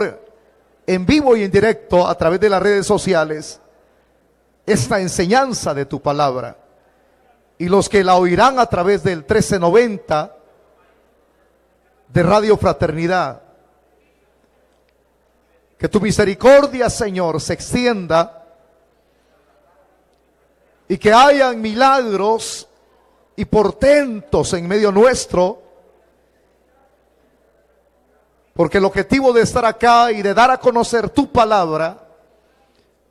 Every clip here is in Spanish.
Señor, en vivo y en directo a través de las redes sociales, esta enseñanza de tu palabra. Y los que la oirán a través del 1390 de Radio Fraternidad. Que tu misericordia, Señor, se extienda y que hayan milagros y portentos en medio nuestro, porque el objetivo de estar acá y de dar a conocer tu palabra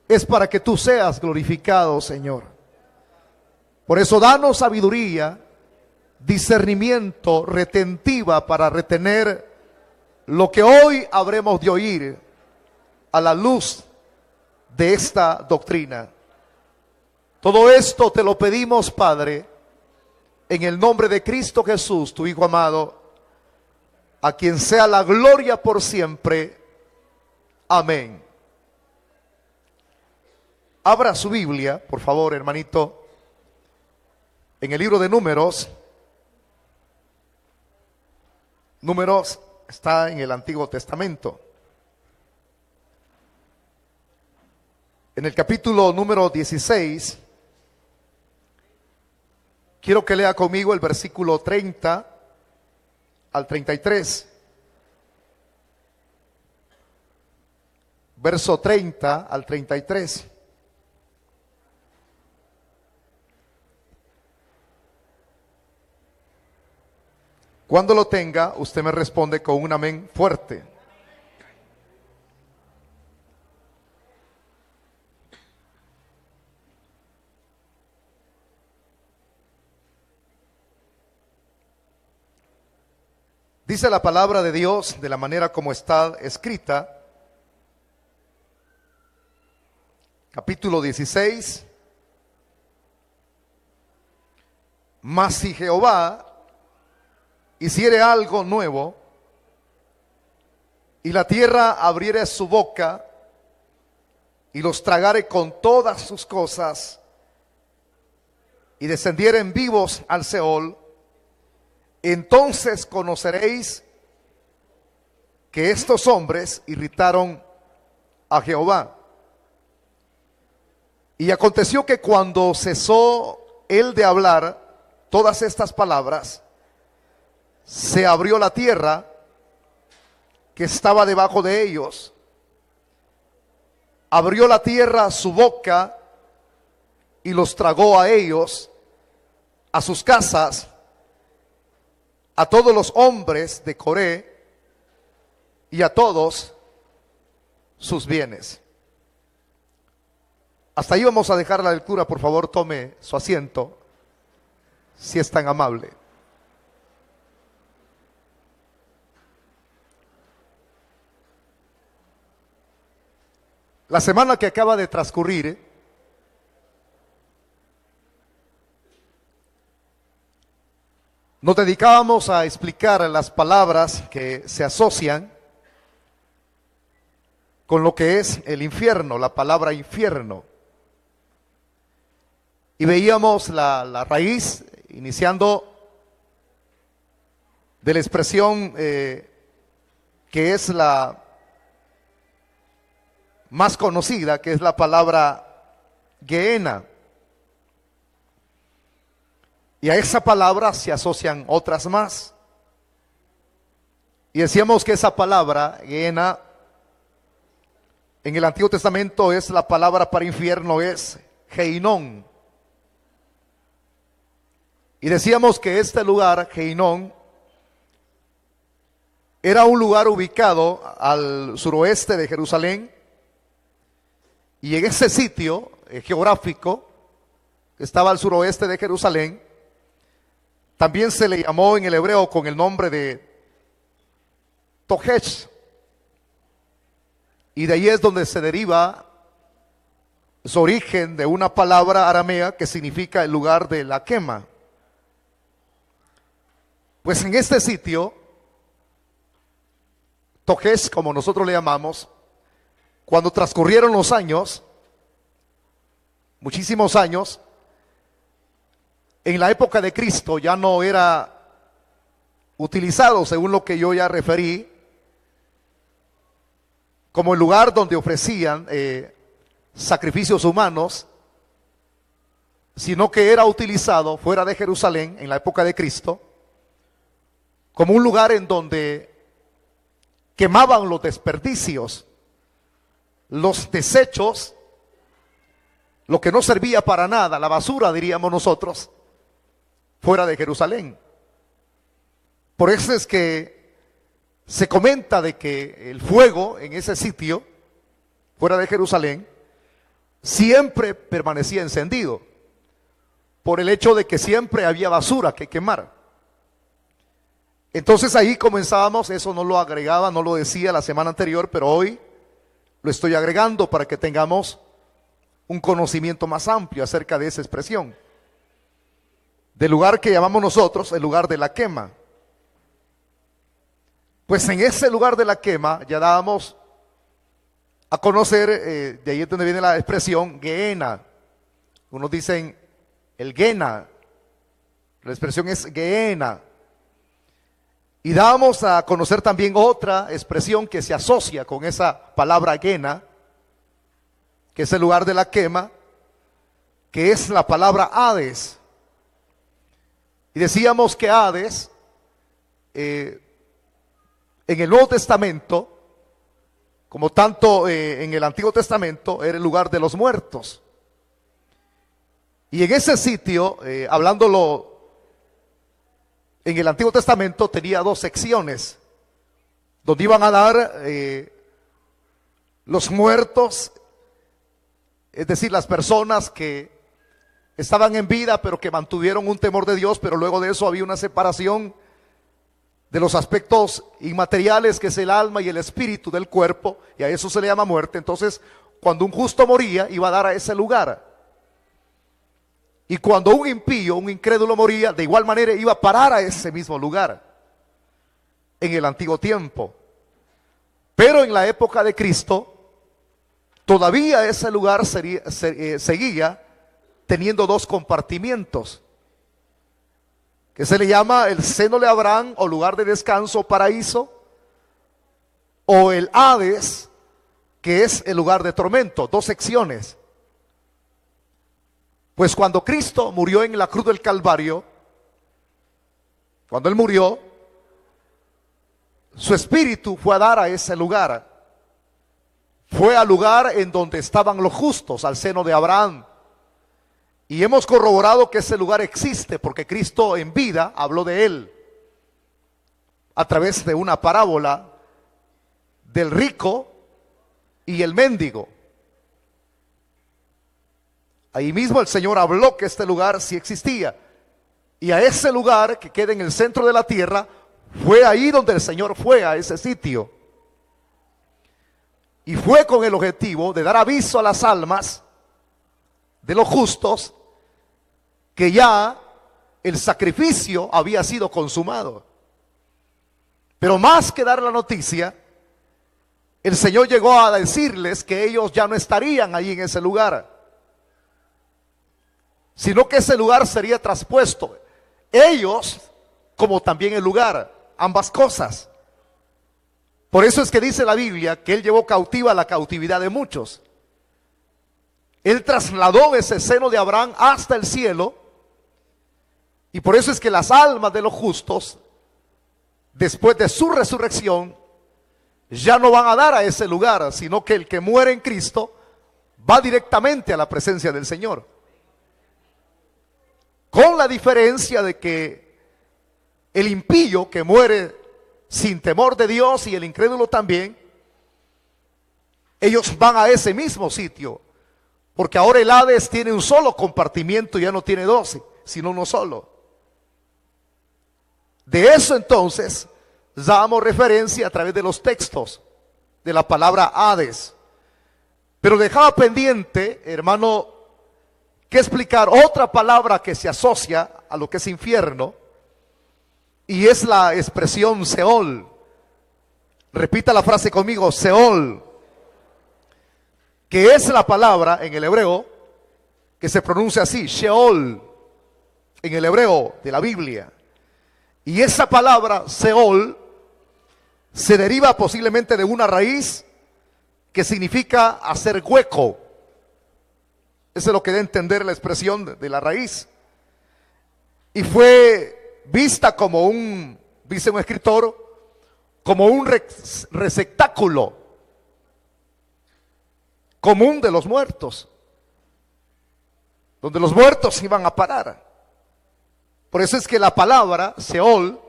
es para que tú seas glorificado, Señor. Por eso danos sabiduría, discernimiento, retentiva para retener lo que hoy habremos de oír a la luz de esta doctrina. Todo esto te lo pedimos, Padre, en el nombre de Cristo Jesús, tu Hijo amado, a quien sea la gloria por siempre. Amén. Abra su Biblia, por favor, hermanito, en el libro de Números. Números está en el Antiguo Testamento. En el capítulo número 16, quiero que lea conmigo el versículo 30 al 33. Verso 30 al 33. Cuando lo tenga, usted me responde con un amén fuerte. Dice la palabra de Dios de la manera como está escrita, capítulo 16. Mas si Jehová hiciere algo nuevo, y la tierra abriere su boca, y los tragare con todas sus cosas, y descendieren vivos al Seol, entonces conoceréis que estos hombres irritaron a Jehová. Y aconteció que cuando cesó él de hablar todas estas palabras, se abrió la tierra que estaba debajo de ellos. Abrió la tierra su boca y los tragó a ellos, a sus casas, a todos los hombres de Coré y a todos sus bienes. Hasta ahí vamos a dejar la lectura. Por favor, tome su asiento, si es tan amable. La semana que acaba de transcurrir, nos dedicábamos a explicar las palabras que se asocian con lo que es el infierno, la palabra infierno. Y veíamos la raíz, iniciando de la expresión que es la más conocida, que es la palabra Gehenna. Y a esa palabra se asocian otras más. Y decíamos que esa palabra, Gehenna, en el Antiguo Testamento es la palabra para infierno, es Geinón. Y decíamos que este lugar, Geinón, era un lugar ubicado al suroeste de Jerusalén. Y en ese sitio geográfico, que estaba al suroeste de Jerusalén, también se le llamó en el hebreo con el nombre de Tohesh. Y de ahí es donde se deriva su origen de una palabra aramea que significa el lugar de la quema. Pues en este sitio, Tohesh, como nosotros le llamamos, cuando transcurrieron los años, muchísimos años, en la época de Cristo ya no era utilizado, según lo que yo ya referí, como el lugar donde ofrecían sacrificios humanos, sino que era utilizado fuera de Jerusalén en la época de Cristo como un lugar en donde quemaban los desperdicios, los desechos, lo que no servía para nada, la basura diríamos nosotros, fuera de Jerusalén. Por eso es que se comenta de que el fuego en ese sitio, fuera de Jerusalén, siempre permanecía encendido, por el hecho de que siempre había basura que quemar. Entonces ahí comenzábamos, eso no lo agregaba, no lo decía la semana anterior, pero hoy lo estoy agregando para que tengamos un conocimiento más amplio acerca de esa expresión. Del lugar que llamamos nosotros el lugar de la quema. Pues en ese lugar de la quema ya dábamos a conocer, de ahí es donde viene la expresión Gehenna. Unos dicen el Gena, la expresión es Gehenna. Y damos a conocer también otra expresión que se asocia con esa palabra Gehenna, que es el lugar de la quema, que es la palabra Hades. Y decíamos que Hades, en el Nuevo Testamento, como tanto en el Antiguo Testamento, era el lugar de los muertos. Y en ese sitio, hablándolo en el Antiguo Testamento, tenía dos secciones, donde iban a dar los muertos, es decir, las personas que estaban en vida, pero que mantuvieron un temor de Dios, pero luego de eso había una separación de los aspectos inmateriales, que es el alma y el espíritu del cuerpo, y a eso se le llama muerte. Entonces, cuando un justo moría, iba a dar a ese lugar. Y cuando un impío, un incrédulo moría, de igual manera iba a parar a ese mismo lugar en el antiguo tiempo. Pero en la época de Cristo, todavía ese lugar seguía teniendo dos compartimientos, que se le llama el seno de Abraham, o lugar de descanso, paraíso, o el Hades, que es el lugar de tormento. Dos secciones. Pues cuando Cristo murió en la cruz del Calvario, cuando Él murió, su espíritu fue a dar a ese lugar. Fue al lugar en donde estaban los justos, al seno de Abraham. Y hemos corroborado que ese lugar existe, porque Cristo en vida habló de él a través de una parábola del rico y el mendigo. Ahí mismo el Señor habló que este lugar sí existía. Y a ese lugar que queda en el centro de la tierra, fue ahí donde el Señor fue, a ese sitio. Y fue con el objetivo de dar aviso a las almas de los justos que ya el sacrificio había sido consumado. Pero más que dar la noticia, el Señor llegó a decirles que ellos ya no estarían ahí en ese lugar, sino que ese lugar sería traspuesto. Ellos, como también el lugar, ambas cosas. Por eso es que dice la Biblia que Él llevó cautiva la cautividad de muchos. Él trasladó ese seno de Abraham hasta el cielo. Y por eso es que las almas de los justos, después de su resurrección, ya no van a dar a ese lugar, sino que el que muere en Cristo va directamente a la presencia del Señor. Con la diferencia de que el impío que muere sin temor de Dios, y el incrédulo también, ellos van a ese mismo sitio, porque ahora el Hades tiene un solo compartimiento, ya no tiene 12, sino uno solo. De eso entonces damos referencia a través de los textos de la palabra Hades. Pero dejaba pendiente, hermano, que explicar otra palabra que se asocia a lo que es infierno, y es la expresión Seol. Repita la frase conmigo, Seol, que es la palabra en el hebreo que se pronuncia así, Sheol, en el hebreo de la Biblia. Y esa palabra Seol se deriva posiblemente de una raíz que significa hacer hueco. Eso es lo que da a entender la expresión de la raíz. Y fue vista como dice un escritor, como un receptáculo común de los muertos, donde los muertos iban a parar. Por eso es que la palabra Seol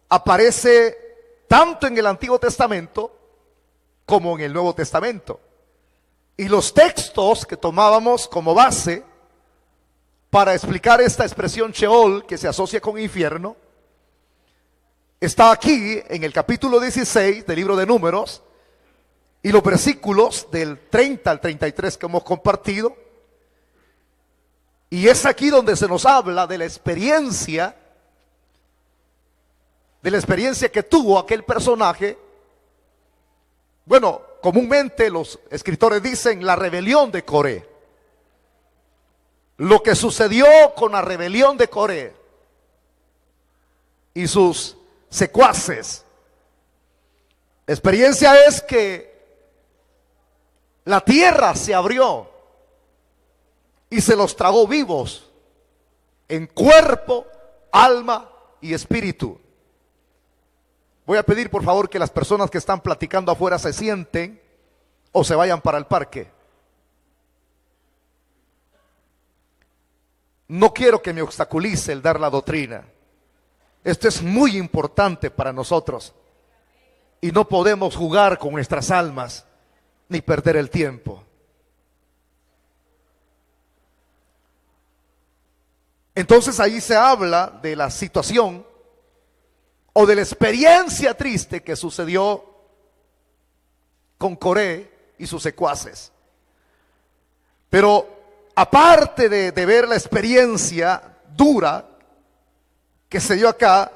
aparece tanto en el Antiguo Testamento como en el Nuevo Testamento. Y los textos que tomábamos como base para explicar esta expresión Sheol, que se asocia con infierno, está aquí en el capítulo 16 del libro de Números, y los versículos del 30 al 33 que hemos compartido. Y es aquí donde se nos habla de la experiencia que tuvo aquel personaje. Bueno, comúnmente los escritores dicen la rebelión de Coré. Lo que sucedió con la rebelión de Coré y sus secuaces. La experiencia es que la tierra se abrió y se los tragó vivos en cuerpo, alma y espíritu. Voy a pedir por favor que las personas que están platicando afuera se sienten o se vayan para el parque. No quiero que me obstaculice el dar la doctrina. Esto es muy importante para nosotros y no podemos jugar con nuestras almas ni perder el tiempo. Entonces ahí se habla de la situación o de la experiencia triste que sucedió con Coré y sus secuaces. Pero aparte de ver la experiencia dura que se dio acá,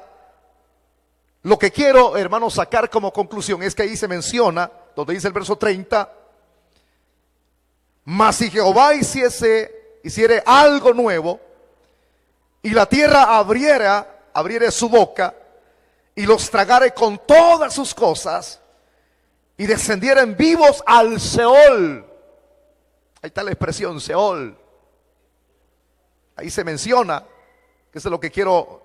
lo que quiero, hermanos, sacar como conclusión es que ahí se menciona, donde dice el verso 30, mas si Jehová hiciere algo nuevo, y la tierra abriere su boca, y los tragare con todas sus cosas, y descendieren vivos al Seol. Ahí está la expresión Seol. Ahí se menciona, que eso es lo que quiero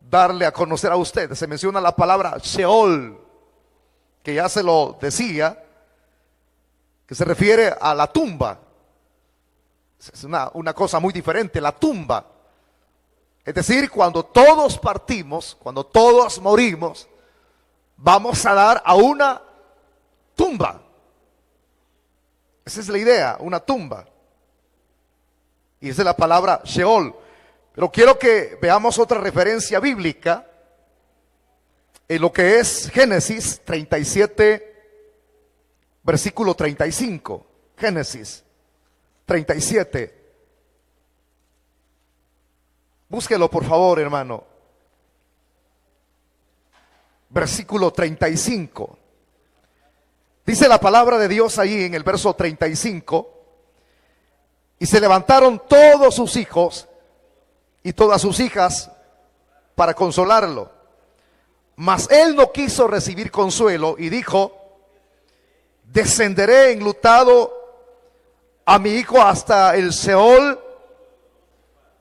darle a conocer a ustedes. Se menciona la palabra Seol, que ya se lo decía, que se refiere a la tumba. Es una cosa muy diferente, la tumba. Es decir, cuando todos partimos, cuando todos morimos, vamos a dar a una tumba. Esa es la idea, una tumba. Y esa es la palabra Sheol. Pero quiero que veamos otra referencia bíblica en lo que es Génesis 37, versículo 35. Génesis 37. Búsquelo por favor, hermano. Versículo 35. Dice la palabra de Dios ahí en el verso 35. Y se levantaron todos sus hijos y todas sus hijas para consolarlo. Mas él no quiso recibir consuelo y dijo: descenderé enlutado a mi hijo hasta el Seol.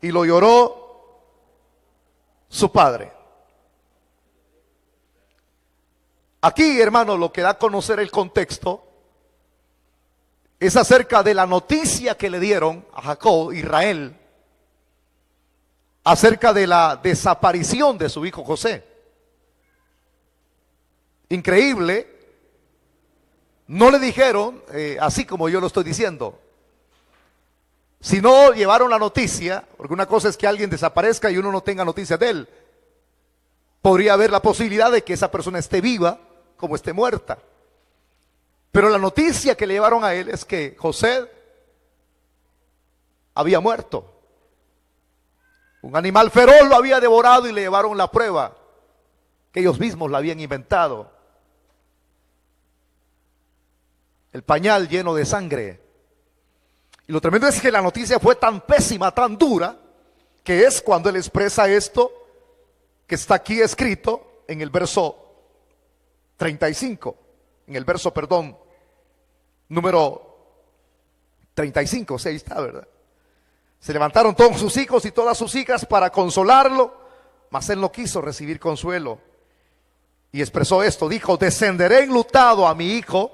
Y lo lloró su padre. Aquí, hermano, lo que da a conocer el contexto es acerca de la noticia que le dieron a Jacob, Israel, acerca de la desaparición de su hijo José. Increíble, no le dijeron así como yo lo estoy diciendo, sino llevaron la noticia, porque una cosa es que alguien desaparezca y uno no tenga noticia de él. Podría haber la posibilidad de que esa persona esté viva como esté muerta. Pero la noticia que le llevaron a él es que José había muerto. Un animal feroz lo había devorado y le llevaron la prueba que ellos mismos la habían inventado. El pañal lleno de sangre. Y lo tremendo es que la noticia fue tan pésima, tan dura, que es cuando él expresa esto que está aquí escrito en el verso 35, en el verso, número 35, ahí está, ¿verdad? Se levantaron todos sus hijos y todas sus hijas para consolarlo, mas él no quiso recibir consuelo. Y expresó esto, dijo: descenderé enlutado a mi hijo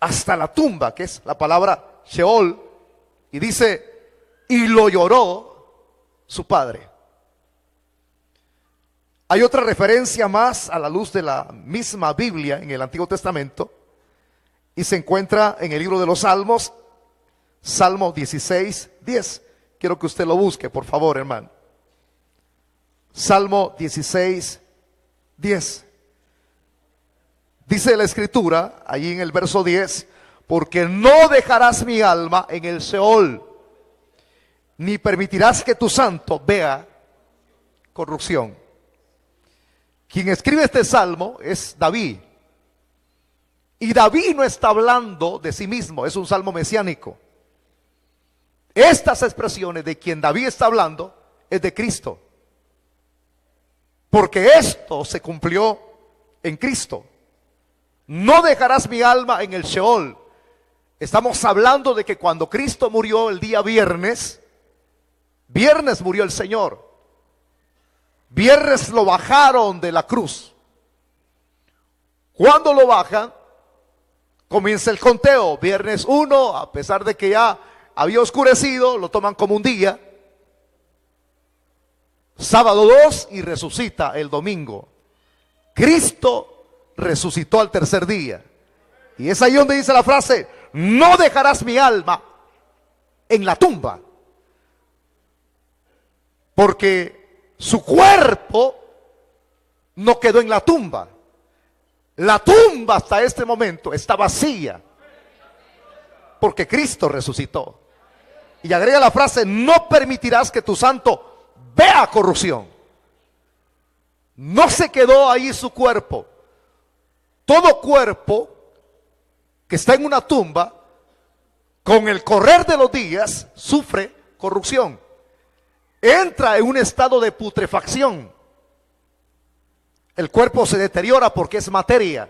hasta la tumba, que es la palabra Sheol. Y dice, y lo lloró su padre. Hay otra referencia más a la luz de la misma Biblia en el Antiguo Testamento, y se encuentra en el libro de los Salmos, Salmo 16, 10. Quiero que usted lo busque, por favor, hermano. Salmo 16, 10. Dice la Escritura, allí en el verso 10, porque no dejarás mi alma en el Seol, ni permitirás que tu santo vea corrupción. Quien escribe este salmo es David. Y David no está hablando de sí mismo, es un salmo mesiánico. Estas expresiones de quien David está hablando es de Cristo, porque esto se cumplió en Cristo. No dejarás mi alma en el Sheol. Estamos hablando de que cuando Cristo murió el día viernes murió el Señor. Viernes lo bajaron de la cruz. Cuando lo bajan, comienza el conteo. Viernes 1, a pesar de que ya había oscurecido, lo toman como un día. Sábado 2 y resucita el domingo. Cristo resucitó al tercer día. Y es ahí donde dice la frase: no dejarás mi alma en la tumba. Porque su cuerpo no quedó en la tumba. La tumba hasta este momento está vacía, porque Cristo resucitó. Y agrega la frase: no permitirás que tu santo vea corrupción. No se quedó ahí su cuerpo. Todo cuerpo que está en una tumba, con el correr de los días, sufre corrupción. Entra en un estado de putrefacción. El cuerpo se deteriora porque es materia.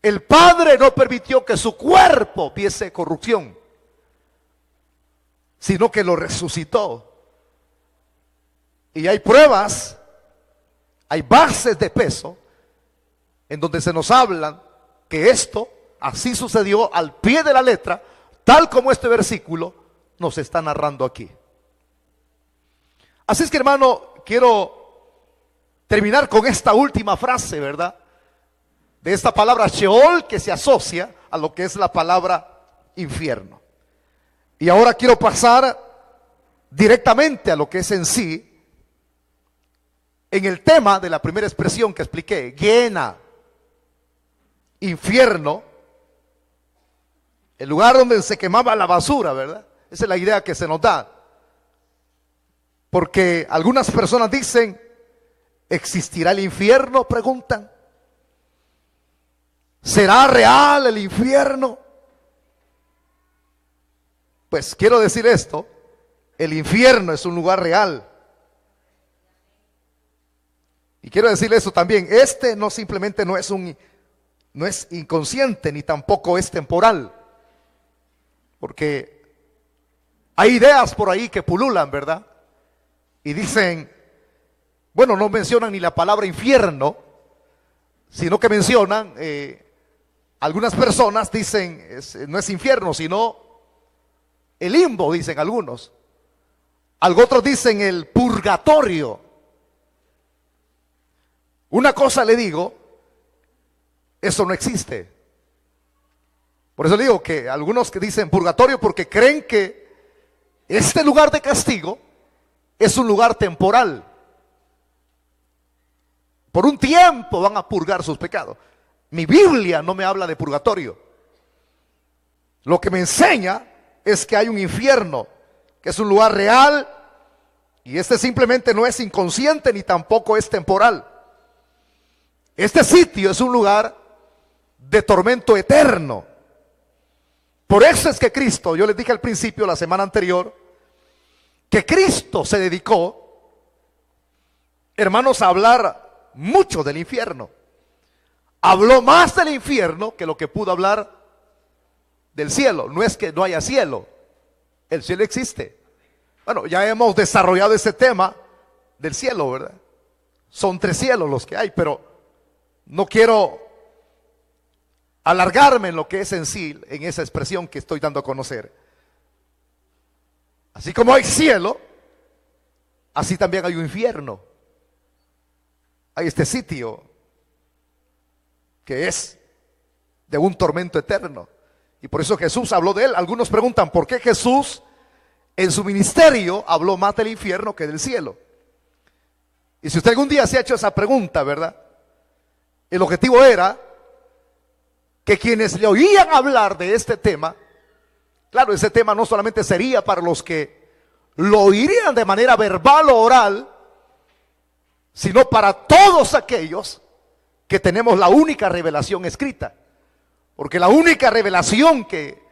El Padre no permitió que su cuerpo viese corrupción, sino que lo resucitó. Y hay pruebas, hay bases de peso en donde se nos hablan que esto así sucedió al pie de la letra, tal como este versículo nos está narrando aquí. Así es que, hermano, quiero terminar con esta última frase, ¿verdad? De esta palabra Sheol, que se asocia a lo que es la palabra infierno. Y ahora quiero pasar directamente a lo que es en sí, en el tema de la primera expresión que expliqué: Gehenna, infierno, el lugar donde se quemaba la basura, ¿verdad? Esa es la idea que se nos da. Porque algunas personas dicen: ¿existirá el infierno?, preguntan. ¿Será real el infierno? Pues quiero decir esto: el infierno es un lugar real. Y quiero decirle eso también: este no simplemente no es inconsciente, ni tampoco es temporal. Porque hay ideas por ahí que pululan, ¿verdad? Y dicen, bueno, no mencionan ni la palabra infierno, sino que mencionan, algunas personas dicen, no es infierno, sino el limbo, dicen algunos. Otros dicen el purgatorio. Una cosa le digo: eso no existe. Por eso le digo que algunos que dicen purgatorio, porque creen que este lugar de castigo es un lugar temporal. Por un tiempo van a purgar sus pecados. Mi Biblia no me habla de purgatorio. Lo que me enseña es que hay un infierno, que es un lugar real, y este simplemente no es inconsciente ni tampoco es temporal. Este sitio es un lugar de tormento eterno. Por eso es que Cristo, yo les dije al principio, la semana anterior, que Cristo se dedicó, hermanos, a hablar mucho del infierno. Habló más del infierno que lo que pudo hablar del cielo. No es que no haya cielo, el cielo existe. Bueno, ya hemos desarrollado ese tema del cielo, ¿verdad? Son 3 cielos los que hay, pero no quiero alargarme en lo que es en sí, en esa expresión que estoy dando a conocer. Así como hay cielo, así también hay un infierno. Hay este sitio que es de un tormento eterno. Y por eso Jesús habló de él. Algunos preguntan, ¿por qué Jesús en su ministerio habló más del infierno que del cielo? Y si usted algún día se ha hecho esa pregunta, ¿verdad? El objetivo era que quienes le oían hablar de este tema, claro, ese tema no solamente sería para los que lo oirían de manera verbal o oral, sino para todos aquellos que tenemos la única revelación escrita. Porque la única revelación que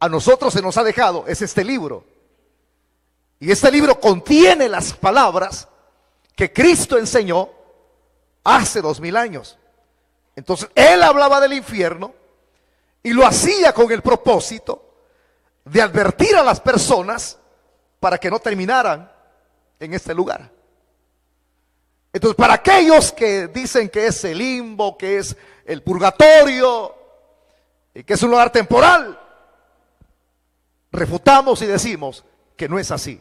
a nosotros se nos ha dejado es este libro. Y este libro contiene las palabras que Cristo enseñó hace 2000 años. Entonces él hablaba del infierno y lo hacía con el propósito de advertir a las personas para que no terminaran en este lugar. Entonces, para aquellos que dicen que es el limbo, que es el purgatorio y que es un lugar temporal, refutamos y decimos que no es así.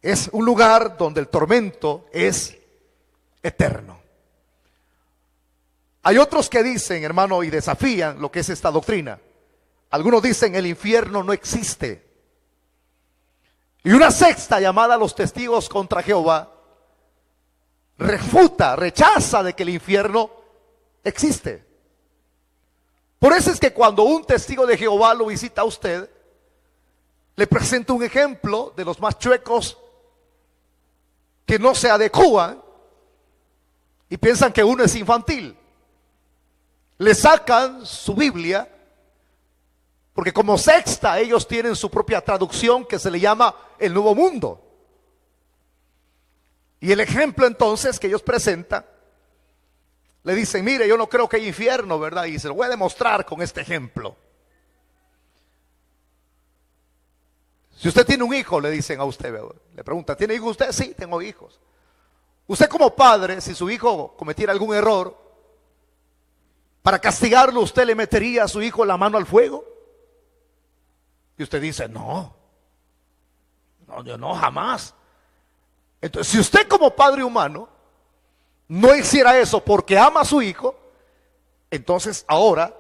Es un lugar donde el tormento es eterno. Hay otros que dicen, hermano, y desafían lo que es esta doctrina. Algunos dicen el infierno no existe. Y una secta llamada los testigos contra Jehová refuta, rechaza de que el infierno existe. Por eso es que cuando un testigo de Jehová lo visita a usted, le presenta un ejemplo de los más chuecos que no se adecúan y piensan que uno es infantil. Le sacan su Biblia, porque como secta ellos tienen su propia traducción que se le llama el Nuevo Mundo. Y el ejemplo entonces que ellos presentan, le dicen, mire, yo no creo que hay infierno, ¿verdad? Y se lo voy a demostrar con este ejemplo. Si usted tiene un hijo, le dicen a usted, le preguntan, ¿tiene hijos usted? Sí, tengo hijos. Usted como padre, si su hijo cometiera algún error, para castigarlo, ¿usted le metería a su hijo la mano al fuego? Y usted dice, no, yo no, jamás. Entonces, si usted como padre humano no hiciera eso porque ama a su hijo, entonces ahora,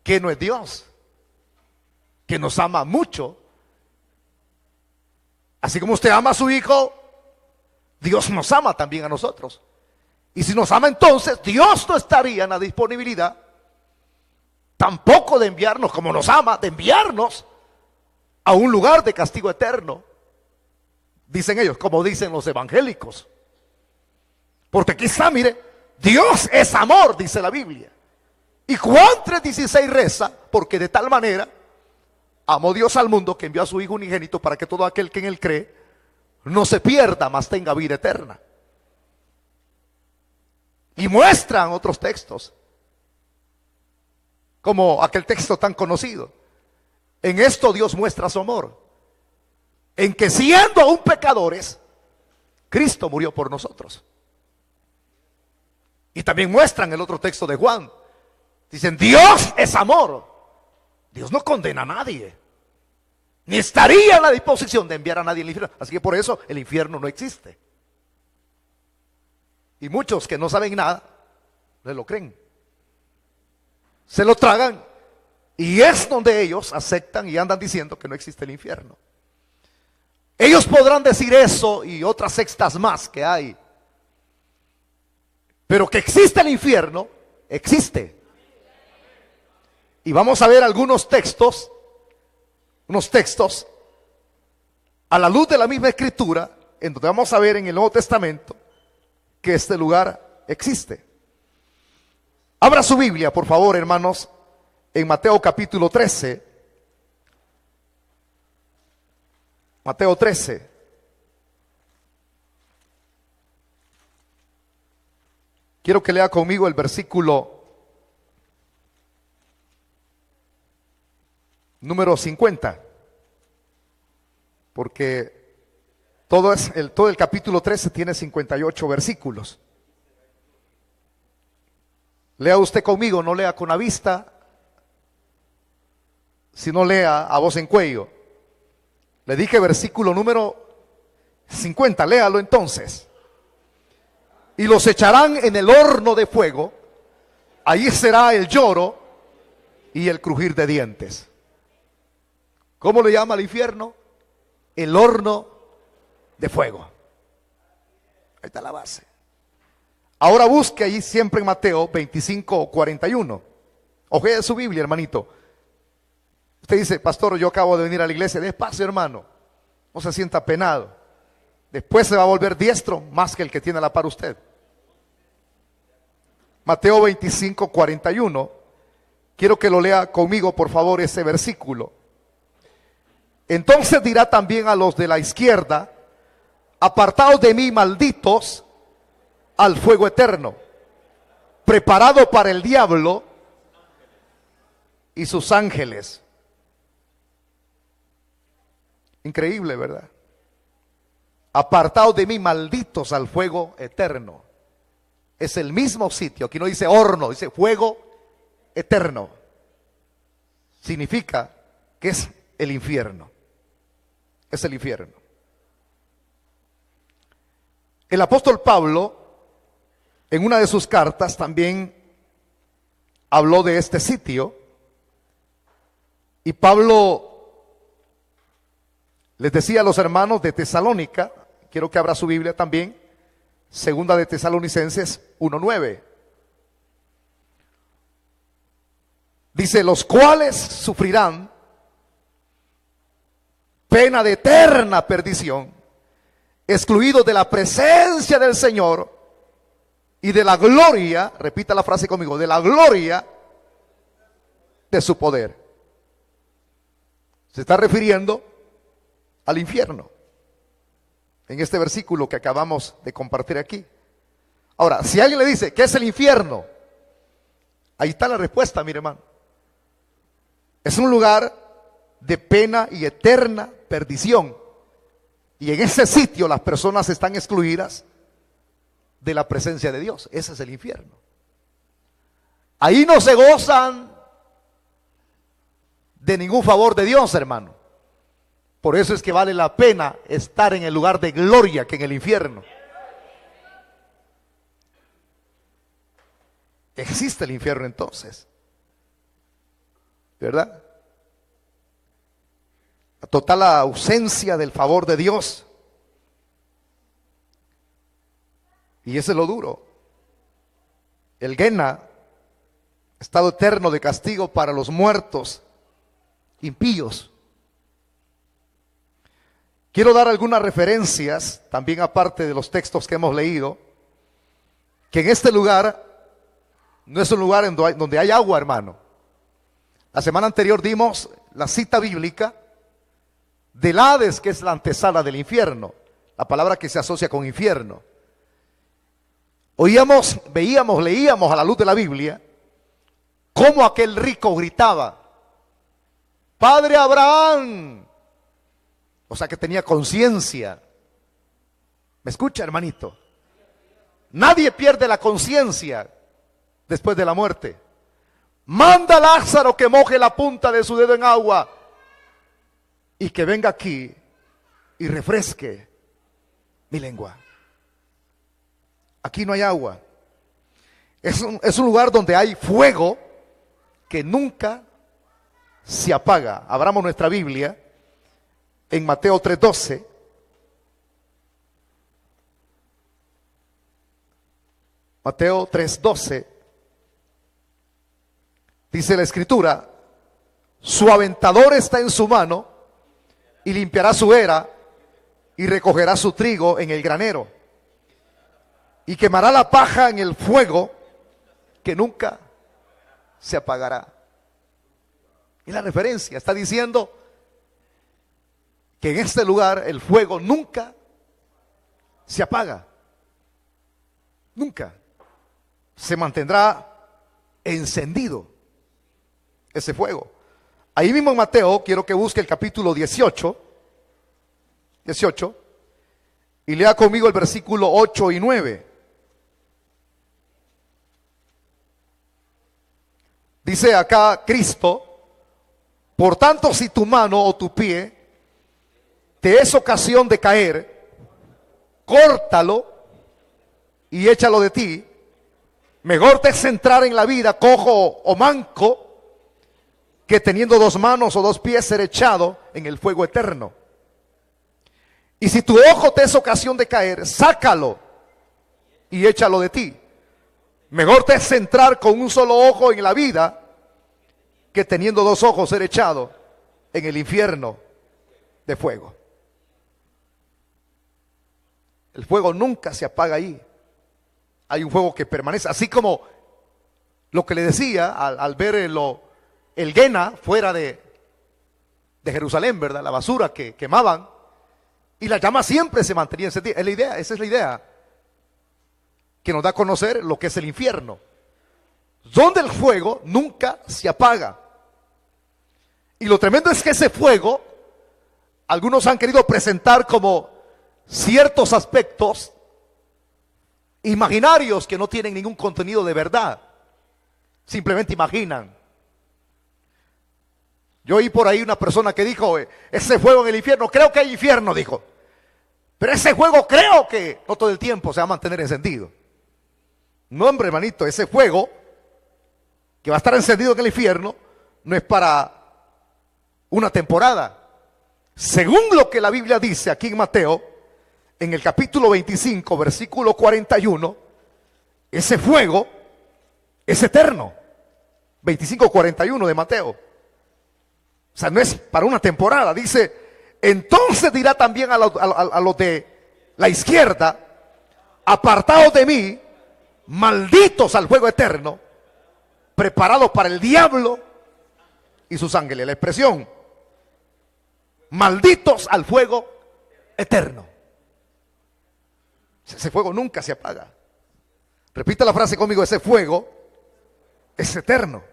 ¿qué no es Dios? Que nos ama mucho. Así como usted ama a su hijo, Dios nos ama también a nosotros. Y si nos ama, entonces Dios no estaría en la disponibilidad tampoco de enviarnos, como nos ama, de enviarnos a un lugar de castigo eterno. Dicen ellos, como dicen los evangélicos. Porque aquí está, mire, Dios es amor, dice la Biblia. Y Juan 3:16 reza, porque de tal manera amó Dios al mundo que envió a su Hijo unigénito para que todo aquel que en él cree no se pierda, mas tenga vida eterna. Y muestran otros textos, como aquel texto tan conocido. En esto Dios muestra su amor, en que siendo aún pecadores, Cristo murió por nosotros. Y también muestran el otro texto de Juan. Dicen, Dios es amor. Dios no condena a nadie, ni estaría en la disposición de enviar a nadie al infierno. Así que por eso el infierno no existe. Y muchos que no saben nada, le lo creen. Se lo tragan. Y es donde ellos aceptan y andan diciendo que no existe el infierno. Ellos podrán decir eso y otras sectas más que hay. Pero que existe el infierno, existe. Y vamos a ver algunos textos, unos textos a la luz de la misma escritura, en donde vamos a ver en el Nuevo Testamento que este lugar existe. Abra su Biblia, por favor, hermanos, en Mateo capítulo 13. Mateo 13. Quiero que lea conmigo el versículo número 50, porque todo el capítulo 13 tiene 58 versículos. Lea usted conmigo, no lea con la vista, sino lea a voz en cuello. Le dije versículo número 50, léalo entonces. Y los echarán en el horno de fuego, allí será el lloro y el crujir de dientes. ¿Cómo le llama al infierno? El horno de fuego. Ahí está la base. Ahora busque allí siempre en Mateo 25:41. Ojee su Biblia, hermanito. Usted dice, pastor, yo acabo de venir a la iglesia. Despacio, hermano. No se sienta penado. Después se va a volver diestro más que el que tiene a la par usted. Mateo 25:41. Quiero que lo lea conmigo, por favor, ese versículo. Entonces dirá también a los de la izquierda: apartaos de mí, malditos, al fuego eterno, preparado para el diablo y sus ángeles. Increíble, ¿verdad? Apartaos de mí, malditos, al fuego eterno. Es el mismo sitio. Aquí no dice horno, dice fuego eterno. Significa que es el infierno. Es el infierno. El apóstol Pablo, en una de sus cartas, también habló de este sitio. Y Pablo les decía a los hermanos de Tesalónica, quiero que abra su Biblia también, segunda de Tesalonicenses 1:9. Dice, los cuales sufrirán pena de eterna perdición, excluidos de la presencia del Señor y de la gloria, repita la frase conmigo, de la gloria de su poder. Se está refiriendo al infierno en este versículo que acabamos de compartir aquí. Ahora, si alguien le dice, ¿qué es el infierno? Ahí está la respuesta, mi hermano. Es un lugar de pena y eterna perdición. Y en ese sitio las personas están excluidas de la presencia de Dios. Ese es el infierno. Ahí no se gozan de ningún favor de Dios, hermano. Por eso es que vale la pena estar en el lugar de gloria que en el infierno. Existe el infierno entonces, ¿verdad? La total ausencia del favor de Dios. Y ese es lo duro. El Gehenna, estado eterno de castigo para los muertos impíos. Quiero dar algunas referencias, también aparte de los textos que hemos leído, que en este lugar no es un lugar donde hay agua, hermano. La semana anterior dimos la cita bíblica del Hades, que es la antesala del infierno, la palabra que se asocia con infierno. Oíamos, veíamos, leíamos a la luz de la Biblia cómo aquel rico gritaba, Padre Abraham. O sea que tenía conciencia. ¿Me escucha, hermanito? Nadie pierde la conciencia después de la muerte. Manda a Lázaro que moje la punta de su dedo en agua y que venga aquí y refresque mi lengua. Aquí no hay agua. Es un lugar donde hay fuego que nunca se apaga. Abramos nuestra Biblia en Mateo 3:12. Mateo 3:12. Dice la Escritura, su aventador está en su mano y limpiará su era y recogerá su trigo en el granero y quemará la paja en el fuego que nunca se apagará. Y la referencia está diciendo que en este lugar el fuego nunca se apaga. Nunca. Se mantendrá encendido ese fuego. Ahí mismo en Mateo, quiero que busque el capítulo 18, y lea conmigo el versículo 8 y 9. Dice acá Cristo: por tanto, si tu mano o tu pie te es ocasión de caer, córtalo y échalo de ti. Mejor te es entrar en la vida cojo o manco, que teniendo dos manos o dos pies ser echado en el fuego eterno. Y si tu ojo te es ocasión de caer, sácalo y échalo de ti. Mejor te es entrar con un solo ojo en la vida, que teniendo dos ojos ser echado en el infierno de fuego. El fuego nunca se apaga ahí. Hay un fuego que permanece, así como lo que le decía al ver el Guena fuera de Jerusalén, ¿verdad? La basura que quemaban, y la llama siempre se mantenía encendida. Es la idea, esa es la idea que nos da a conocer lo que es el infierno, donde el fuego nunca se apaga. Y lo tremendo es que ese fuego, algunos han querido presentar como ciertos aspectos imaginarios que no tienen ningún contenido de verdad, simplemente imaginan. Yo oí por ahí una persona que dijo: ese fuego en el infierno, creo que hay infierno, dijo, pero ese fuego creo que no todo el tiempo se va a mantener encendido. No, hombre, hermanito, ese fuego que va a estar encendido en el infierno no es para una temporada. Según lo que la Biblia dice aquí en Mateo, en el capítulo 25, versículo 41, ese fuego es eterno. 25:41 de Mateo. O sea, no es para una temporada. Dice: entonces dirá también a los de la izquierda: apartados de mí, malditos al fuego eterno, preparados para el diablo y sus ángeles. La expresión: malditos al fuego eterno. Ese fuego nunca se apaga. Repita la frase conmigo: ese fuego es eterno.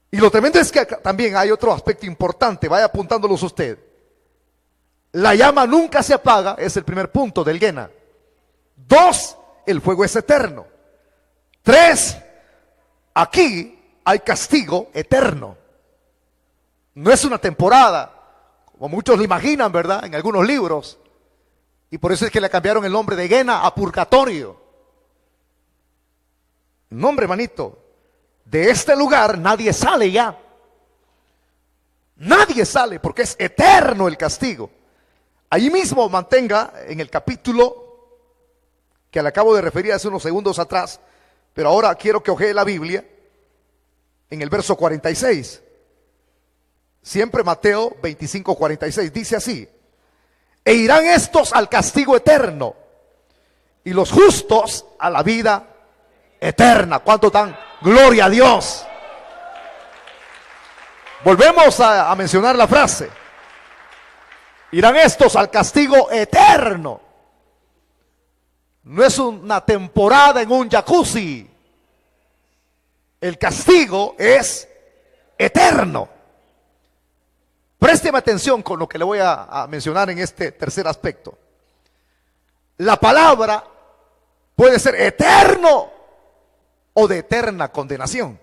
Y lo tremendo es que también hay otro aspecto importante, vaya apuntándolos usted. La llama nunca se apaga, es el primer punto del Guena. 2, el fuego es eterno. 3, aquí hay castigo eterno. No es una temporada, como muchos lo imaginan, ¿verdad? En algunos libros. Y por eso es que le cambiaron el nombre de Guena a purgatorio. No, hombre, hermanito, de este lugar nadie sale ya. Nadie sale, porque es eterno el castigo. Ahí mismo mantenga en el capítulo que le acabo de referir hace unos segundos atrás, pero ahora quiero que ojee la Biblia en el verso 46. Siempre Mateo 25:46 dice así: e irán estos al castigo eterno, y los justos a la vida eterna. ¿Cuánto dan gloria a Dios? Volvemos a mencionar la frase: irán estos al castigo eterno. No es una temporada en un jacuzzi. El castigo es eterno. Présteme atención con lo que le voy a mencionar en este tercer aspecto. La palabra puede ser eterno o de eterna condenación.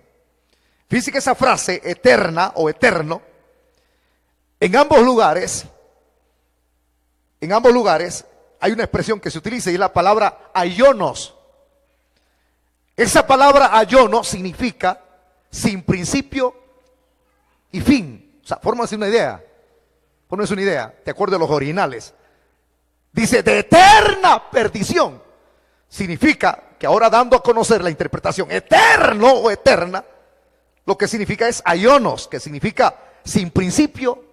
Fíjese que esa frase eterna o eterno, en ambos lugares hay una expresión que se utiliza y es la palabra aionos. Esa palabra aionos significa sin principio y fin. O sea, fórmase una idea, de acuerdo a los originales. Dice de eterna perdición. Significa que ahora, dando a conocer la interpretación eterno o eterna, lo que significa es aionos, que significa sin principio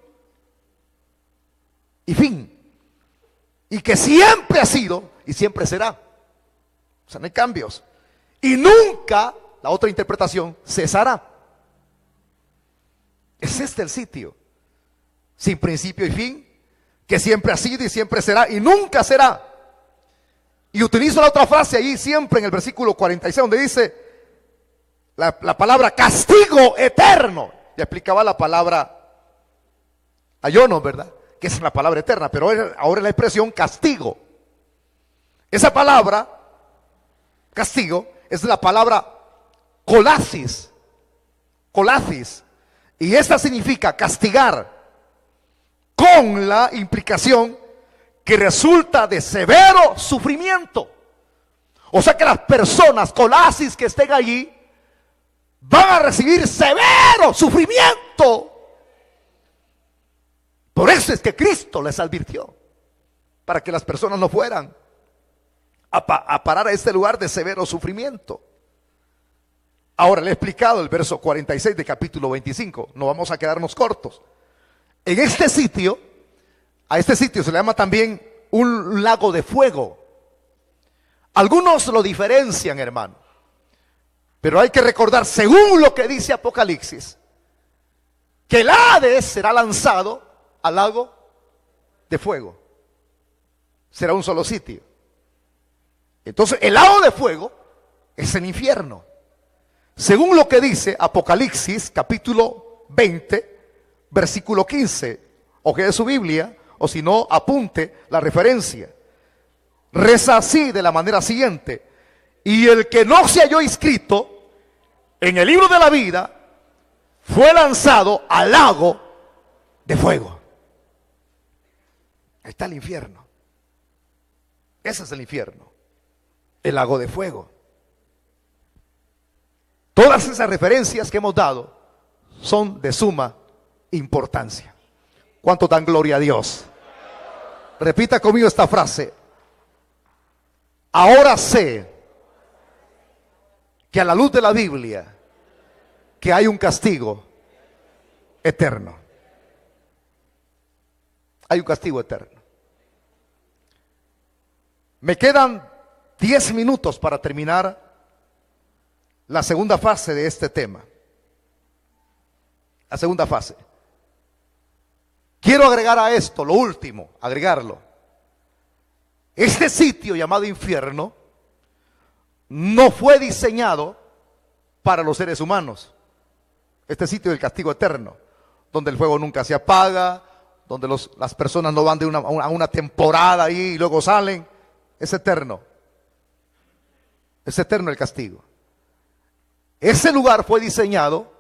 y fin. Y que siempre ha sido y siempre será. O sea, no hay cambios. Y nunca, la otra interpretación, cesará. Es este el sitio, sin principio y fin, que siempre ha sido y siempre será y nunca será. Y utilizo la otra frase ahí siempre en el versículo 46, donde dice la palabra castigo eterno. ya explicaba la palabra ayonos, ¿verdad? Que es la palabra eterna, pero ahora la expresión castigo. Esa palabra, castigo, es la palabra colasis, y esta significa castigar, con la implicación que resulta de severo sufrimiento. O sea que las personas colasis que estén allí van a recibir severo sufrimiento. Por eso es que Cristo les advirtió, para que las personas no fueran a parar a este lugar de severo sufrimiento. Ahora le he explicado el verso 46 de capítulo 25, no vamos a quedarnos cortos. En este sitio, a este sitio se le llama también un lago de fuego. Algunos lo diferencian, hermano, pero hay que recordar, según lo que dice Apocalipsis, que el Hades será lanzado al lago de fuego. Será un solo sitio. Entonces el lago de fuego es el infierno. Según lo que dice Apocalipsis capítulo 20, versículo 15, o que es su Biblia, o si no, apunte la referencia. Reza así, de la manera siguiente: y el que no se halló inscrito en el libro de la vida fue lanzado al lago de fuego. Ahí está el infierno. Ese es el infierno, el lago de fuego. Todas esas referencias que hemos dado son de suma importancia. ¿Cuánto dan gloria a Dios? Repita conmigo esta frase: ahora sé que a la luz de la Biblia que hay un castigo eterno. Hay un castigo eterno. Me quedan 10 minutos para terminar la segunda fase de este tema. La segunda fase. Quiero agregar a esto, lo último, agregarlo. Este sitio llamado infierno no fue diseñado para los seres humanos. Este sitio del castigo eterno, donde el fuego nunca se apaga, donde las personas no van de a una temporada ahí y luego salen, es eterno. Es eterno el castigo. Ese lugar fue diseñado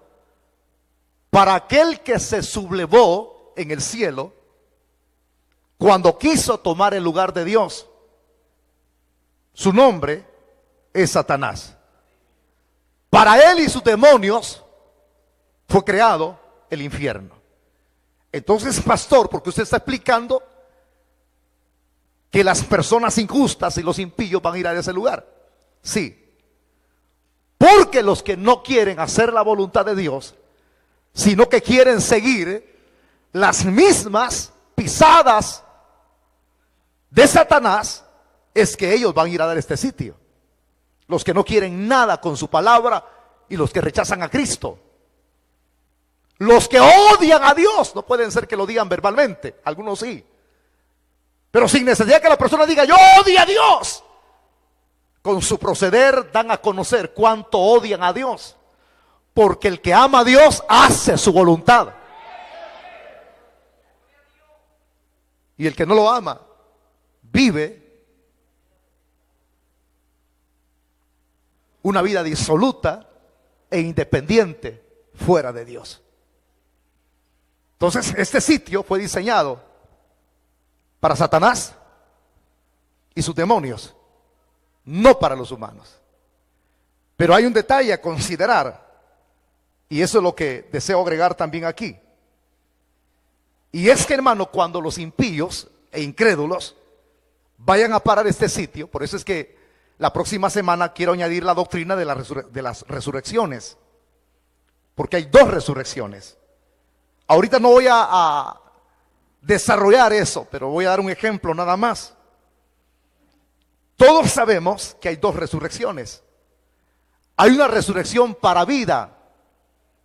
para aquel que se sublevó en el cielo cuando quiso tomar el lugar de Dios. Su nombre es Satanás. Para él y sus demonios fue creado el infierno. Entonces, pastor, porque usted está explicando que las personas injustas y los impíos van a ir a ese lugar. Sí. Porque los que no quieren hacer la voluntad de Dios, sino que quieren seguir las mismas pisadas de Satanás, es que ellos van a ir a dar este sitio. Los que no quieren nada con su palabra y los que rechazan a Cristo. Los que odian a Dios, no pueden ser que lo digan verbalmente, algunos sí, pero sin necesidad que la persona diga yo odio a Dios. Con su proceder dan a conocer cuánto odian a Dios, porque el que ama a Dios hace su voluntad, y el que no lo ama vive una vida disoluta e independiente fuera de Dios. Entonces este sitio fue diseñado para Satanás y sus demonios, no para los humanos. Pero hay un detalle a considerar, y eso es lo que deseo agregar también aquí. Y es que, hermano, cuando los impíos e incrédulos vayan a parar este sitio, por eso es que la próxima semana quiero añadir la doctrina de las resurrecciones, porque hay dos resurrecciones. Ahorita no voy a desarrollar eso, pero voy a dar un ejemplo nada más. Todos sabemos que hay dos resurrecciones. Hay una resurrección para vida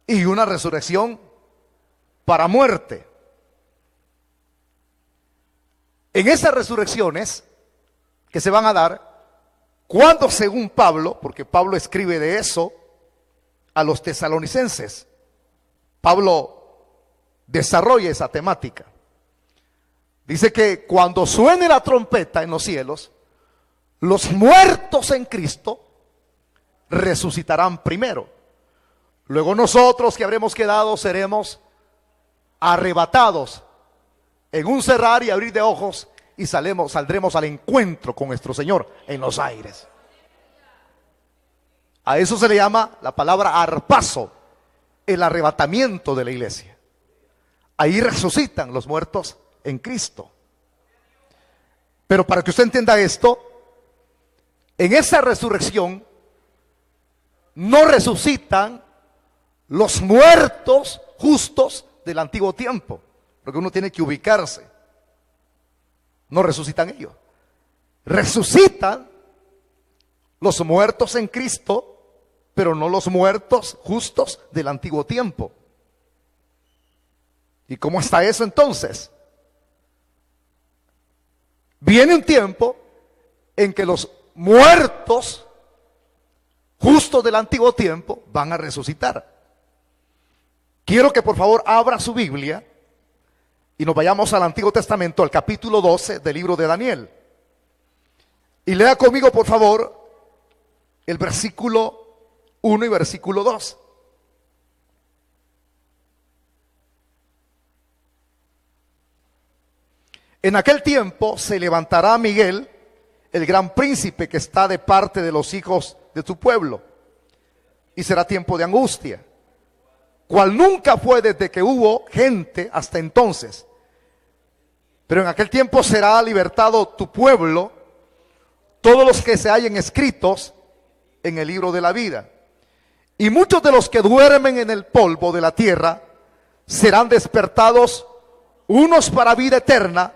y una resurrección para muerte. En esas resurrecciones que se van a dar, cuando según Pablo, porque Pablo escribe de eso a los tesalonicenses, Pablo desarrolla esa temática. Dice que cuando suene la trompeta en los cielos, los muertos en Cristo resucitarán primero. Luego nosotros que habremos quedado seremos arrebatados en un cerrar y abrir de ojos y saldremos al encuentro con nuestro Señor en los aires. A eso se le llama la palabra arpazo, el arrebatamiento de la iglesia. Ahí resucitan los muertos en Cristo. Pero para que usted entienda esto, en esa resurrección no resucitan los muertos justos del antiguo tiempo, porque uno tiene que ubicarse. No resucitan ellos. Resucitan los muertos en Cristo, pero no los muertos justos del antiguo tiempo. ¿Y cómo está eso entonces? Viene un tiempo en que los muertos justos del antiguo tiempo van a resucitar. Quiero que por favor abra su Biblia y nos vayamos al Antiguo Testamento, al capítulo 12 del libro de Daniel. Y lea conmigo por favor el versículo 1 y versículo 2. En aquel tiempo se levantará Miguel, el gran príncipe que está de parte de los hijos de tu pueblo, y será tiempo de angustia, cual nunca fue desde que hubo gente hasta entonces. Pero en aquel tiempo será libertado tu pueblo, todos los que se hallen escritos en el libro de la vida. Y muchos de los que duermen en el polvo de la tierra serán despertados, unos para vida eterna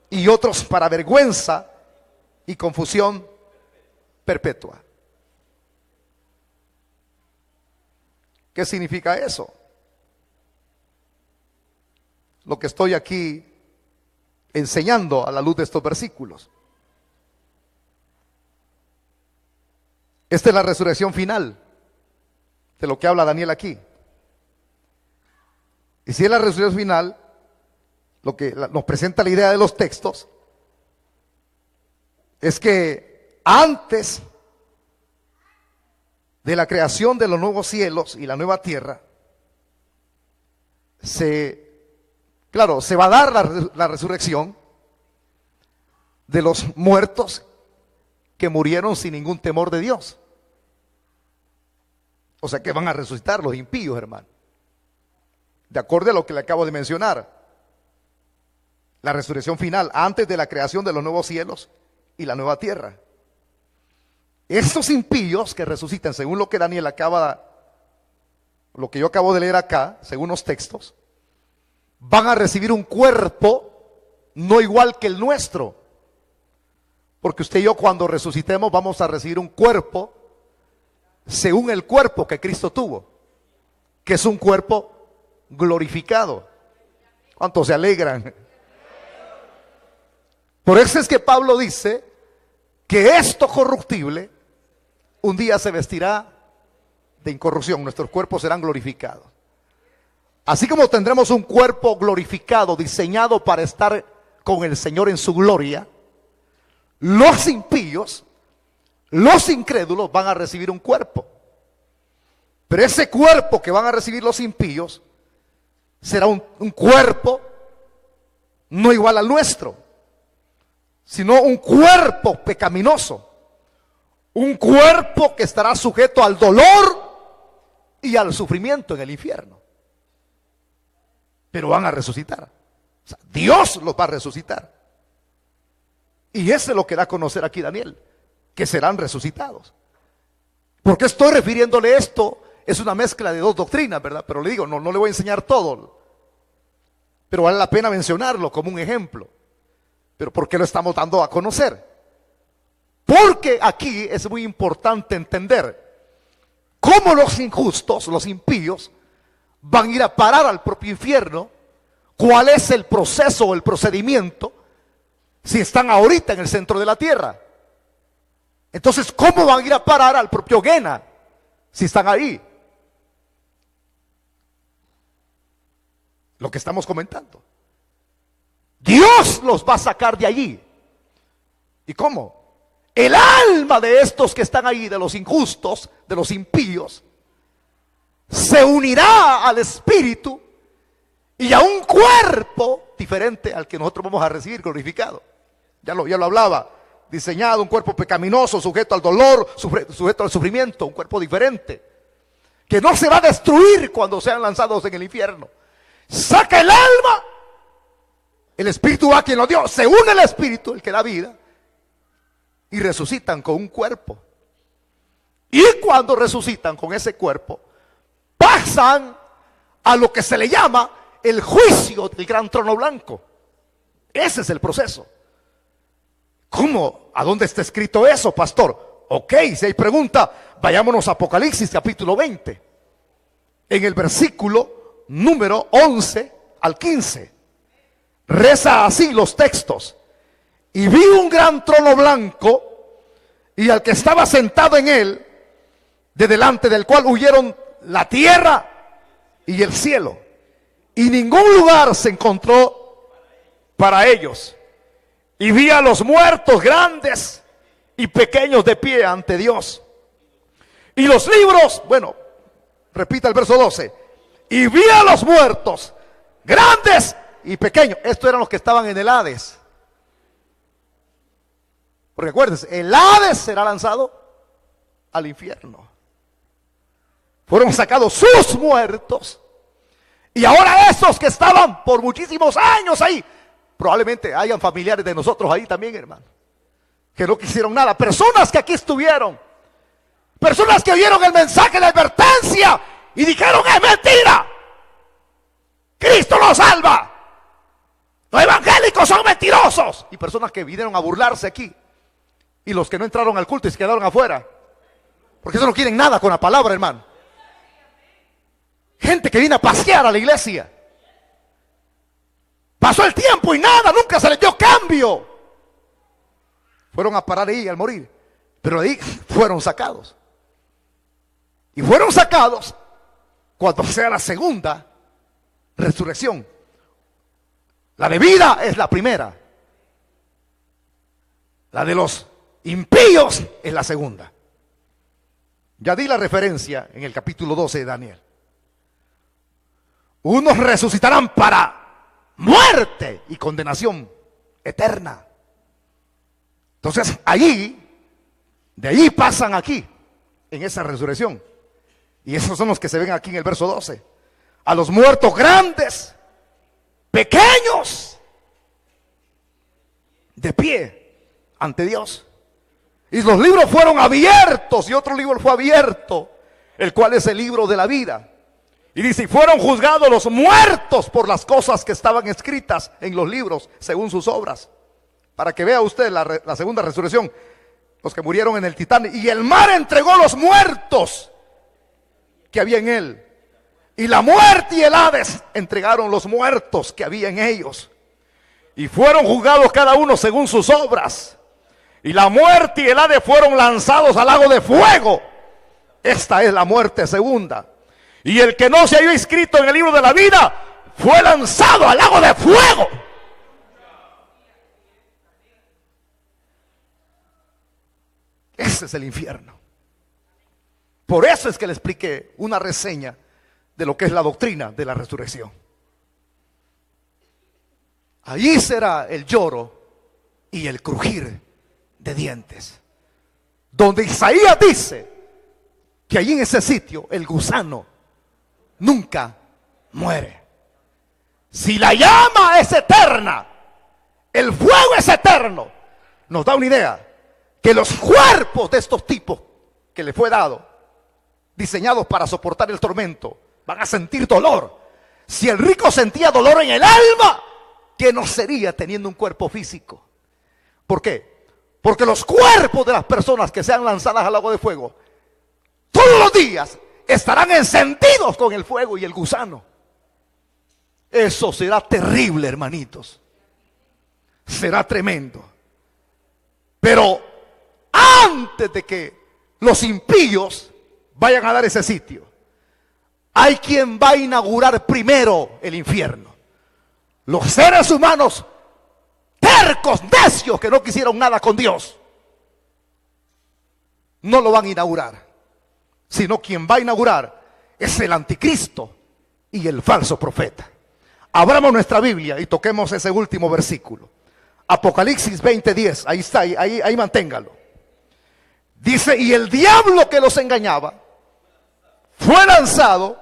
y otros para vergüenza y confusión perpetua. ¿Qué significa eso? Lo que estoy aquí enseñando a la luz de estos versículos. Esta es la resurrección final de lo que habla Daniel aquí. Y si es la resurrección final, lo que nos presenta la idea de los textos es que antes de la creación de los nuevos cielos y la nueva tierra, se va a dar la resurrección de los muertos que murieron sin ningún temor de Dios. O sea que van a resucitar los impíos, hermano. De acuerdo a lo que le acabo de mencionar. La resurrección final, antes de la creación de los nuevos cielos y la nueva tierra. Estos impíos que resucitan, según lo que Daniel lo que yo acabo de leer acá, según los textos, van a recibir un cuerpo no igual que el nuestro. Porque usted y yo cuando resucitemos vamos a recibir un cuerpo según el cuerpo que Cristo tuvo, que es un cuerpo glorificado. ¿Cuántos se alegran? Por eso es que Pablo dice que esto corruptible un día se vestirá de incorrupción, nuestros cuerpos serán glorificados. Así como tendremos un cuerpo glorificado, diseñado para estar con el Señor en su gloria, los impíos, los incrédulos van a recibir un cuerpo. Pero ese cuerpo que van a recibir los impíos será un cuerpo no igual al nuestro, sino un cuerpo pecaminoso, un cuerpo que estará sujeto al dolor y al sufrimiento en el infierno. Pero van a resucitar. O sea, Dios los va a resucitar. Y eso es lo que da a conocer aquí Daniel, que serán resucitados. ¿Por qué estoy refiriéndole esto? Es una mezcla de dos doctrinas, ¿verdad? Pero le digo, no le voy a enseñar todo. Pero vale la pena mencionarlo como un ejemplo. Pero ¿por qué lo estamos dando a conocer? Porque aquí es muy importante entender cómo los injustos, los impíos, van a ir a parar al propio infierno. ¿Cuál es el proceso o el procedimiento si están ahorita en el centro de la tierra? Entonces, ¿cómo van a ir a parar al propio Gehenna si están ahí? lo que estamos comentando. Dios los va a sacar de allí. ¿Y cómo? El alma de estos que están ahí, de los injustos, de los impíos, se unirá al espíritu y a un cuerpo diferente al que nosotros vamos a recibir glorificado. Ya lo hablaba, diseñado, un cuerpo pecaminoso, sujeto al dolor, sujeto al sufrimiento, un cuerpo diferente, que no se va a destruir cuando sean lanzados en el infierno. Saca el alma, el espíritu va a quien lo dio, se une el espíritu, el que da vida, y resucitan con un cuerpo. Y cuando resucitan con ese cuerpo, pasan a lo que se le llama el juicio del gran trono blanco. Ese es el proceso. ¿Cómo? ¿A dónde está escrito eso, pastor? Ok, si hay pregunta, vayámonos a Apocalipsis capítulo 20. En el versículo número 11 al 15. Reza así los textos. Y vi un gran trono blanco y al que estaba sentado en él, de delante del cual huyeron la tierra y el cielo, y ningún lugar se encontró para ellos. Y vi a los muertos grandes y pequeños de pie ante Dios. Y los libros, bueno, repita el verso 12. Y vi a los muertos grandes y pequeños. Estos eran los que estaban en el Hades. Porque acuérdense, el Hades será lanzado al infierno. Fueron sacados sus muertos. Y ahora esos que estaban por muchísimos años ahí, probablemente hayan familiares de nosotros ahí también, hermano, que no quisieron nada. Personas que aquí estuvieron, personas que oyeron el mensaje de advertencia y dijeron: es mentira, Cristo nos salva, los evangélicos son mentirosos. Y personas que vinieron a burlarse aquí, y los que no entraron al culto y se quedaron afuera, porque ellos no quieren nada con la palabra, hermano. Gente que viene a pasear a la iglesia. Pasó el tiempo y nada, nunca se les dio cambio. Fueron a parar ahí al morir, pero ahí fueron sacados. Y fueron sacados cuando sea la segunda resurrección. La de vida es la primera. La de los impíos es la segunda. Ya di la referencia en el capítulo 12 de Daniel. Unos resucitarán para muerte y condenación eterna. Entonces de allí pasan aquí, en esa resurrección. Y esos son los que se ven aquí en el verso 12. A los muertos grandes, pequeños, de pie ante Dios. Y los libros fueron abiertos, y otro libro fue abierto, el cual es el libro de la vida. Y dice: y fueron juzgados los muertos por las cosas que estaban escritas en los libros, según sus obras. Para que vea usted la segunda resurrección, los que murieron en el Titanic. Y el mar entregó los muertos que había en él. Y la muerte y el Hades entregaron los muertos que había en ellos. Y fueron juzgados cada uno según sus obras. Y la muerte y el Hades fueron lanzados al lago de fuego. Esta es la muerte segunda. Y el que no se halló inscrito en el libro de la vida fue lanzado al lago de fuego. Ese es el infierno. Por eso es que le expliqué una reseña de lo que es la doctrina de la resurrección. Allí será el lloro y el crujir de dientes, donde Isaías dice que allí en ese sitio el gusano nunca muere. Si la llama es eterna, el fuego es eterno, nos da una idea que los cuerpos de estos tipos que le fue dado, diseñados para soportar el tormento, van a sentir dolor. Si el rico sentía dolor en el alma, ¿qué no sería teniendo un cuerpo físico? ¿Por qué? Porque los cuerpos de las personas que sean lanzadas al lago de fuego, todos los días estarán encendidos con el fuego y el gusano. Eso será terrible, hermanitos. Será tremendo. Pero antes de que los impíos vayan a dar ese sitio, hay quien va a inaugurar primero el infierno. Los seres humanos tercos, necios, que no quisieron nada con Dios, no lo van a inaugurar, sino quien va a inaugurar es el anticristo y el falso profeta. Abramos nuestra Biblia y toquemos ese último versículo. Apocalipsis 20:10, ahí está, ahí manténgalo. Dice, y el diablo que los engañaba fue lanzado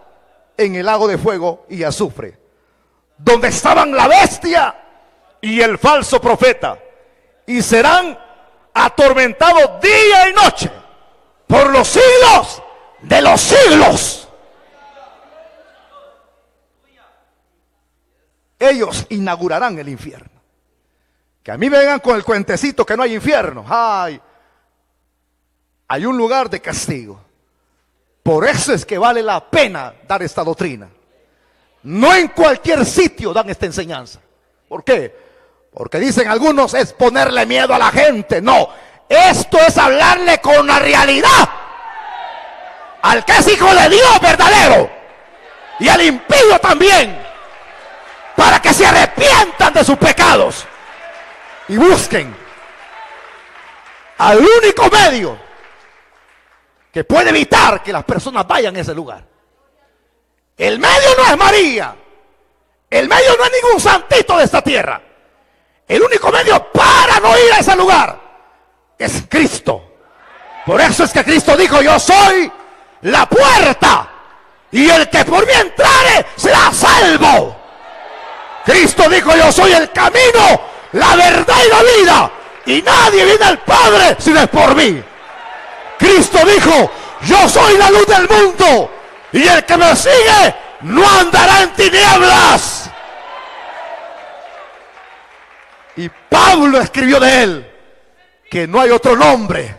en el lago de fuego y azufre, donde estaban la bestia y el falso profeta, y serán atormentados día y noche por los siglos de los siglos. Ellos inaugurarán el infierno. Que a mí me vengan con el cuentecito que no hay infierno. Ay, hay un lugar de castigo. Por eso es que vale la pena dar esta doctrina. No en cualquier sitio dan esta enseñanza. ¿Por qué? Porque dicen algunos es ponerle miedo a la gente. No, esto es hablarle con la realidad al que es hijo de Dios verdadero y al impío también, para que se arrepientan de sus pecados y busquen al único medio que puede evitar que las personas vayan a ese lugar. El medio no es María, el medio no es ningún santito de esta tierra. El único medio para no ir a ese lugar es Cristo. Por eso es que Cristo dijo, yo soy la puerta, y el que por mí entrare será salvo. Cristo dijo, yo soy el camino, la verdad y la vida, y nadie viene al Padre si no es por mí. Cristo dijo, yo soy la luz del mundo, y el que me sigue no andará en tinieblas. Y Pablo escribió de él que no hay otro nombre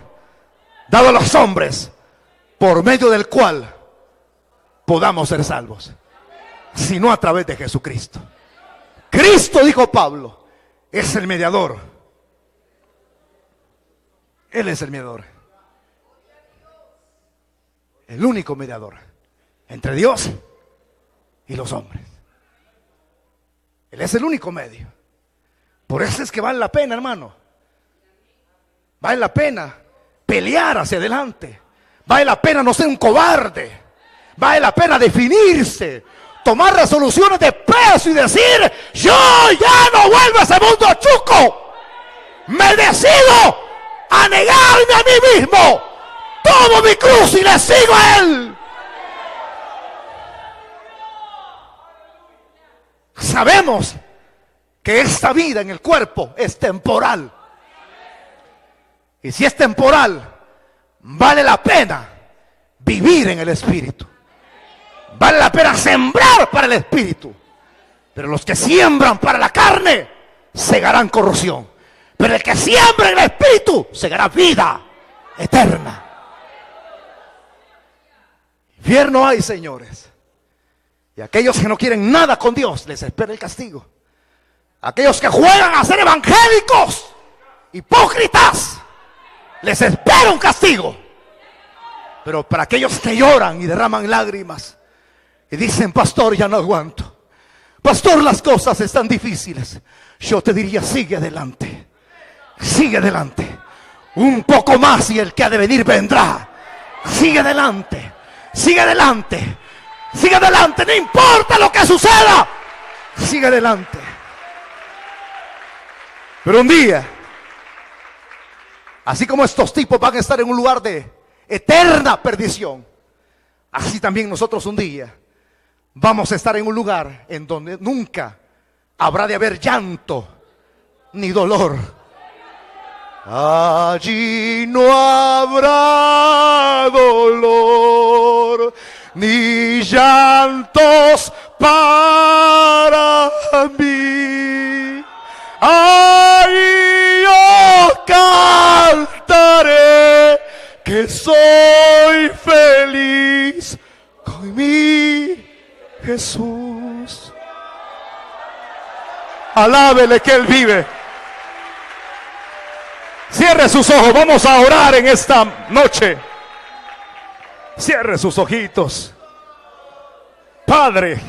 dado a los hombres por medio del cual podamos ser salvos, sino a través de Jesucristo. Cristo, dijo Pablo, es el mediador. Él es el mediador, el único mediador entre Dios y los hombres. Él es el único medio. Por eso es que vale la pena, hermano. Vale la pena pelear hacia adelante. Vale la pena no ser un cobarde. Vale la pena definirse, tomar resoluciones de peso y decir, yo ya no vuelvo a ese mundo chuco. Me decido a negarme a mí mismo. Tomo mi cruz y le sigo a Él. Sabemos que esta vida en el cuerpo es temporal. Y si es temporal, vale la pena vivir en el Espíritu. Vale la pena sembrar para el Espíritu. Pero los que siembran para la carne segarán corrupción. Pero el que siembra en el Espíritu segará vida eterna. Infierno hay, señores. Y aquellos que no quieren nada con Dios, les espera el castigo. Aquellos que juegan a ser evangélicos, hipócritas, les espera un castigo. Pero para aquellos que lloran y derraman lágrimas y dicen, pastor, ya no aguanto, pastor, las cosas están difíciles, yo te diría, sigue adelante, sigue adelante, un poco más y el que ha de venir vendrá. Sigue adelante, sigue adelante, sigue adelante, no importa lo que suceda, sigue adelante. Pero un día, así como estos tipos van a estar en un lugar de eterna perdición, así también nosotros un día vamos a estar en un lugar en donde nunca habrá de haber llanto ni dolor. Allí no habrá dolor ni llantos para mí. Ahí yo cantaré que soy feliz con mi Jesús. Alábele que Él vive. Cierre sus ojos, vamos a orar en esta noche. Cierre sus ojitos. Padre,